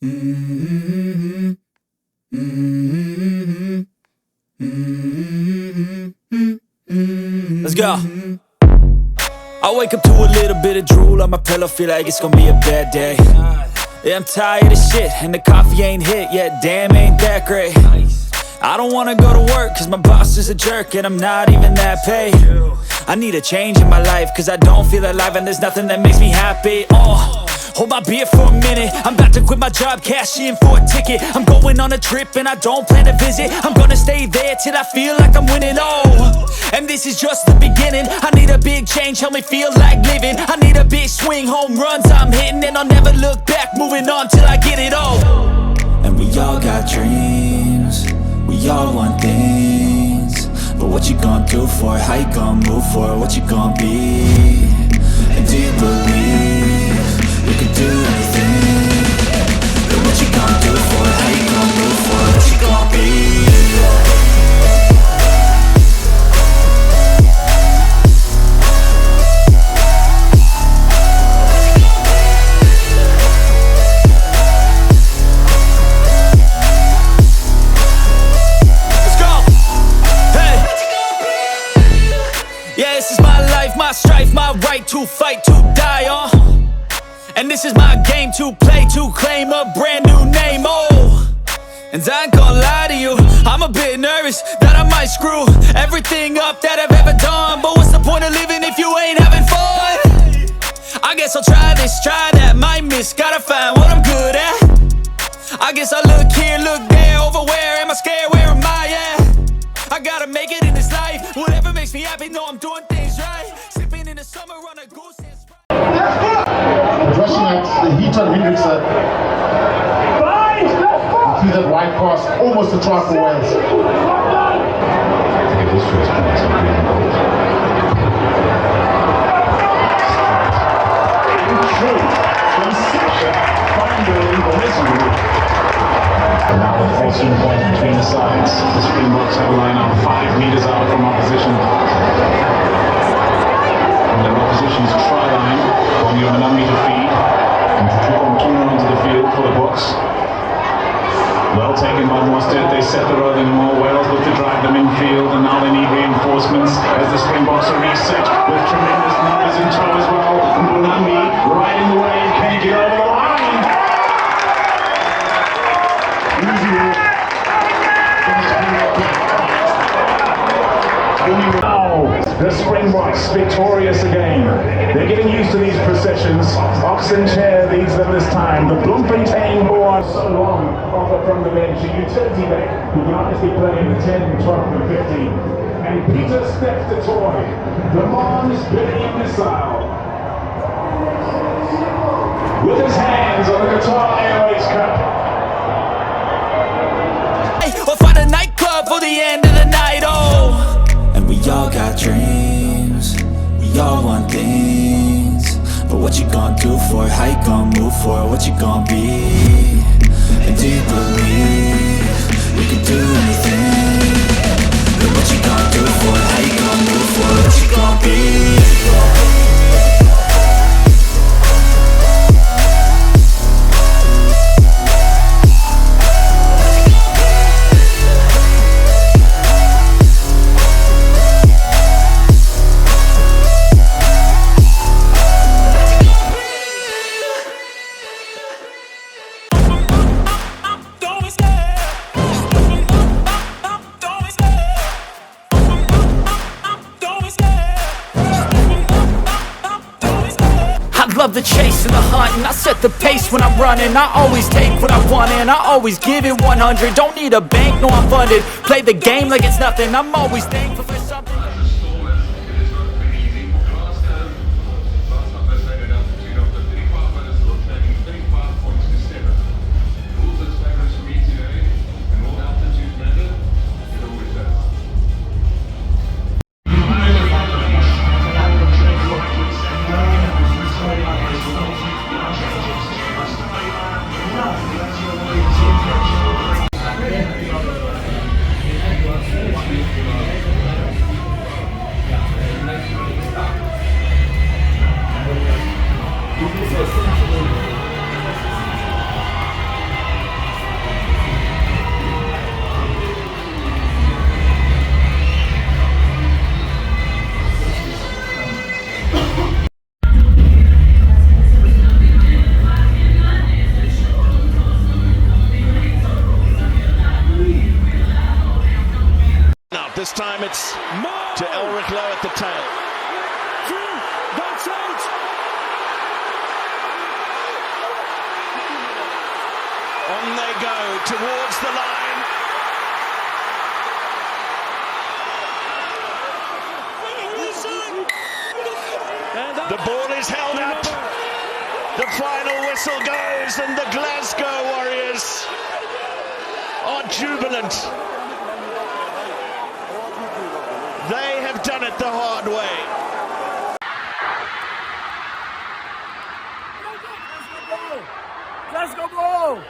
Let's go. I wake up to a little bit of drool on my pillow, feel like it's gonna be a bad day. Yeah, I'm tired of shit, and the coffee ain't hit yet, damn, ain't that great. I don't wanna go to work, cause my boss is a jerk, and I'm not even that paid. I need a change in my life, cause I don't feel alive, and there's nothing that makes me happy. Hold my beer for a minute, I'm about to quit my job, cash in for a ticket. I'm going on a trip and I don't plan to visit. I'm gonna stay there till I feel like I'm winning, and this is just the beginning. I need a big change, help me feel like living. I need a big swing, home runs I'm hitting, and I'll never look back, moving on till I get it all. And we all got dreams, we all want things, but what you gonna do for it? How you gonna move for it? What you gonna be? And do you believe you can do anything? But what you gonna do for it? How you gonna move for it? What you gonna be? Let's go! Hey! Yeah, this is my life, my strife, my right to fight, to die, and this is my game to play, to claim a brand new name, and I ain't gonna lie to you, I'm a bit nervous that I might screw everything up that I've ever done. But what's the point of living if you ain't having fun? I guess I'll try this, try that, might miss, gotta find what I'm good at. I guess I look here, look there, over where am I scared, where am I at? I gotta make it in this life, whatever makes me happy, know I'm doing things right. Sipping in the summer on a goose and rushing at the heat on Hendrickson. See that wide pass almost to try for Wales. Now with 14 points between the sides, the Springboks have a line up 5 meters out from opposition. And their opposition's try line, only on an unmeter feed, and Tukumtuna onto the field for the Bucks. Well taken by Mostert, they set the road in more. Wales look to drive them infield, and now they need reinforcements as the Springboks are reset with tremendous numbers in tow as well. Mbonambi right in the way, can he get over the line? Now, the Springboks victorious again. They're getting used to these processions. Oxenchair leads them this time. The Bloemfontein board so long offer from the bench. A utility back who can honestly play in the 10, 12 and 15. And Peter steps to toy. The Mons bidding missile. With his hands on the Qatar Airways Cup. Or find a nightclub for the end of the night, and we all got dreams, we all want things, but what you gonna do for it? How you gonna move for it? What you gonna be? And do you believe you can do anything? But what you gonna do for it? How you gonna move for it? What you gonna be? Love the chase and the hunt, and I set the pace when I'm running. I always take what I want and I always give it 100. Don't need a bank, no I'm funded. Play the game like it's nothing, I'm always thankful for something. points to Elric Lowe at the tail. That's out! On they go towards the line. The ball is held up. The final whistle goes and the Glasgow Warriors are jubilant. They have done it the hard way. Let's go, bro!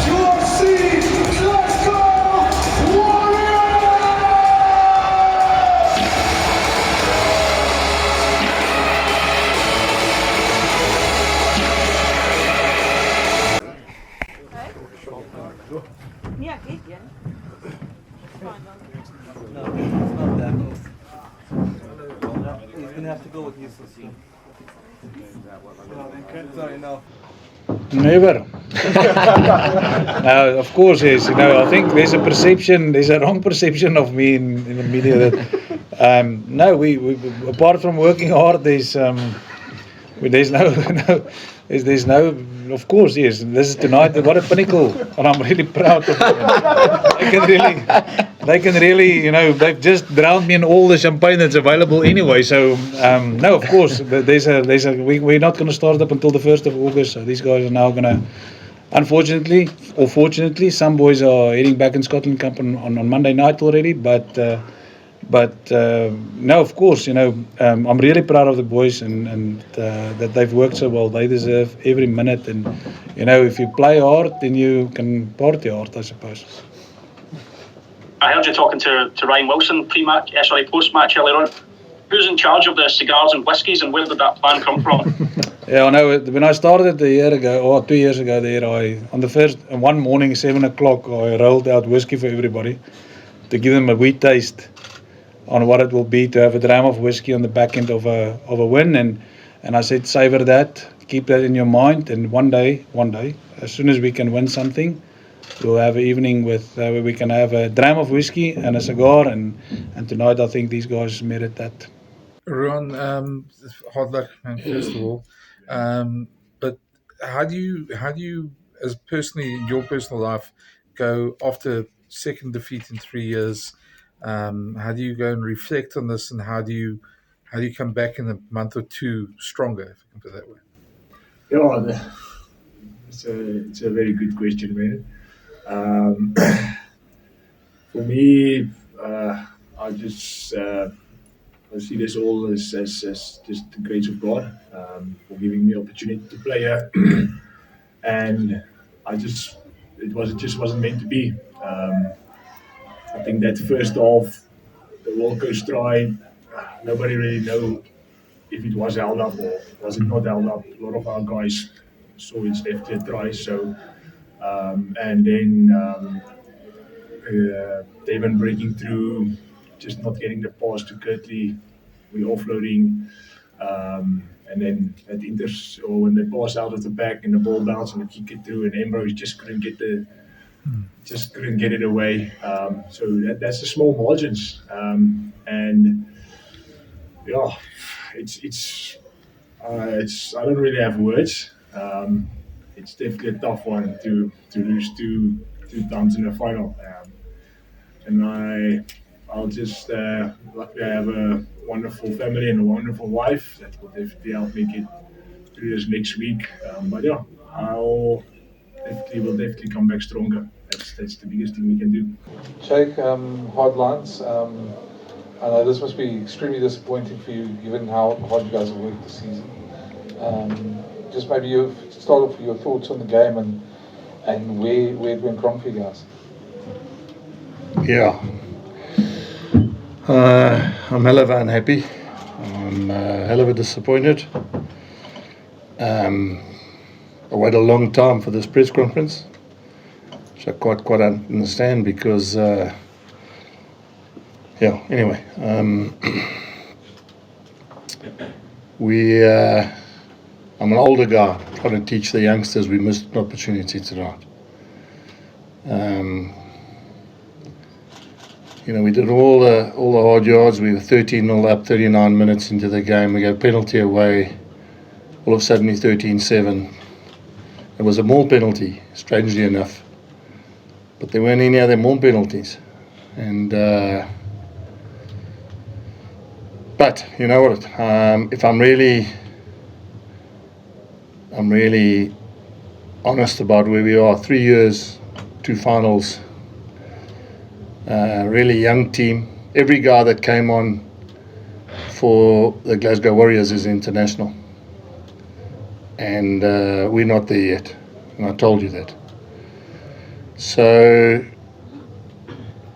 URC, let's go, Warriors! Ja, ik ja. He's gonna have to go with useless. Sorry, no. Never. No, of course, yes. I think there's a wrong perception of me in the media that, no, we apart from working hard, there's no, of course, yes. This is tonight. What a pinnacle, and I'm really proud of them. They can really, they've just drowned me in all the champagne that's available anyway. So, no, of course, we're not going to start up until the 1st of August. So these guys are now going to, unfortunately or fortunately, some boys are heading back in Scotland Cup on Monday night already. But no, of course, I'm really proud of the boys and that they've worked so well. They deserve every minute. And, if you play hard, then you can party hard, I suppose. I heard you talking to Ryan Wilson post-match earlier on. Who's in charge of the cigars and whiskies, and where did that plan come from? Yeah, I know. When I started a year ago, or 2 years ago there, one morning, 7 o'clock, I rolled out whiskey for everybody to give them a wee taste on what it will be to have a dram of whiskey on the back end of a win. And I said, savor that, keep that in your mind, and one day, as soon as we can win something, we'll have an evening where we can have a dram of whiskey and a cigar, and tonight I think these guys merit that. Ron, hard luck, man, first of all. But how do you, as personally, in your personal life, go after second defeat in 3 years? How do you go and reflect on this, and how do you come back in a month or two stronger, if I can put it that way? Yeah, it's a very good question, man. For me, I just I see this all as just the grace of God for giving me opportunity to play here, and it wasn't meant to be. I think that first half, the World Coast try, nobody really know if it was held up or was it not held up. A lot of our guys saw it's definitely a try. So, and then Devon breaking through, just not getting the pass to Kirtley, we offloading, and then at Inters, or when they pass out of the back and the ball bounced and they kick it through, and Ambrose just couldn't get it away. So that's the small margins, and yeah, it's I don't really have words. It's definitely a tough one to lose two times in the final, and I'll just luckily I have a wonderful family and a wonderful wife that will definitely help me get through this next week. But yeah, will definitely come back stronger. That's the biggest thing we can do. Jake, hard lines. I know this must be extremely disappointing for you, given how hard you guys have worked this season. Just maybe you start off with your thoughts on the game and where it went wrong for you guys. Yeah. I'm hell of unhappy. I'm hell of a disappointed. I waited a long time for this press conference, which I quite understand because, anyway. I'm an older guy trying to teach the youngsters we missed an opportunity tonight. We did all the hard yards. We were 13-0 up, 39 minutes into the game. We got a penalty away. All of a sudden, it's 13-7. It was a maul penalty, strangely enough. But there weren't any other maul penalties. And but you know what? If I'm really honest about where we are. 3 years, 2 finals. Really young team. Every guy that came on for the Glasgow Warriors is international. And we're not there yet. And I told you that. So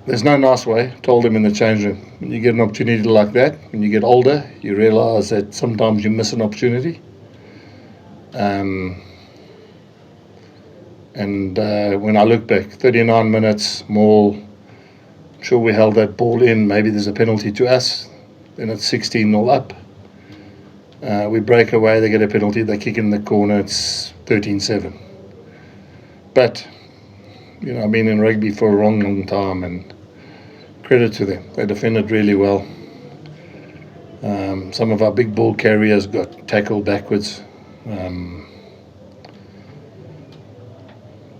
there's no nice way. I told them in the change room. When you get an opportunity like that, when you get older, you realise that sometimes you miss an opportunity. And when I look back, 39 minutes, Maul, I'm sure we held that ball in. Maybe there's a penalty to us. Then it's 16-0 up. We break away, they get a penalty, they kick in the corner, it's 13-7. But, I've been in rugby for a long time, and credit to them. They defended really well. Some of our big ball carriers got tackled backwards.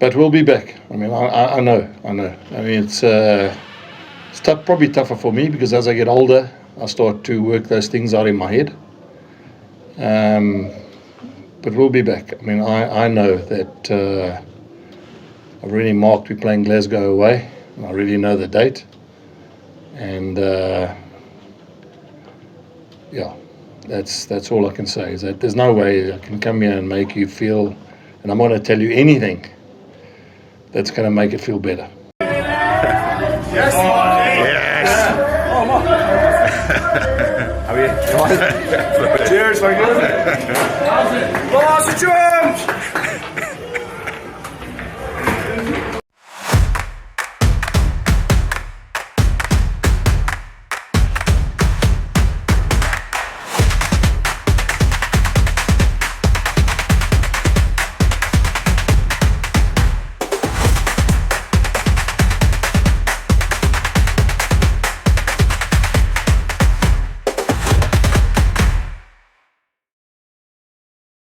But we'll be back. I know. It's probably tougher for me because as I get older, I start to work those things out in my head. But we'll be back. I know that I've really marked we're playing Glasgow away. And I really know the date. And that's all I can say, is that there's no way I can come here and make you feel, and I'm going to tell you anything that's going to make it feel better. Yes! Yes! Cheers, my good.